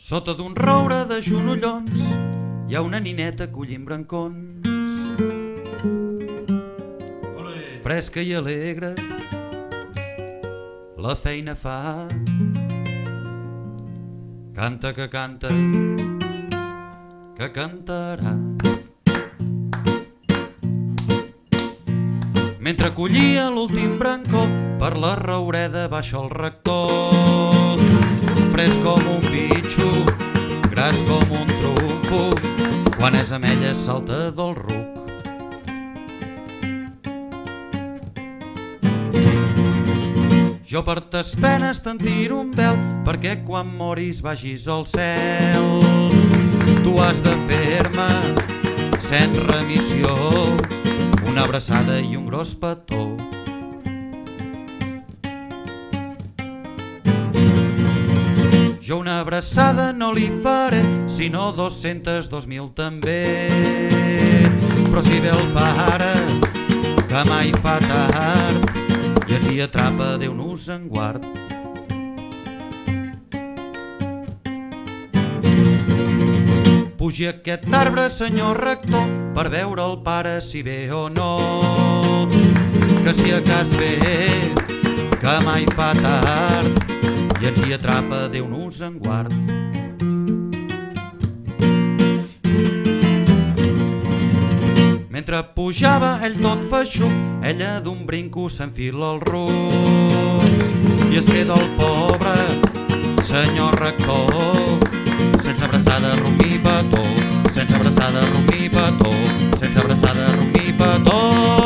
Sota d'un roure de genollons hi ha una nineta collint brancons. Fresca i alegre la feina fa. Canta que canta, que cantarà. Mentre collia l'últim brancó, per la roureda baixa el rector. Fresc com un bitxo, gras com un trumfo, quan és ametlla salta del ruc. Jo per tes penes te'n tiro un vel, perquè quan moris vagis al cel. Tu has de fer-me, sent remissió, una abraçada i un gros petó. Jo una abraçada no li faré, sinó 202.000 també. Però si ve el pare, que mai fa tard, i ens hi atrapa, Déu nos en guard. Pugi aquest arbre, senyor rector, per veure el pare si ve o no. Que si a cas ve, que mai fa tard, i ens hi atrapa, Déu nos en guard. Mentre pujava ell tot feixuc, ella d'un brinco s'enfila al ruc i es queda el pobre senyor rector sense abraçada, rum i petó, sense abraçada, rum i petó, sense abraçada, rum i petó.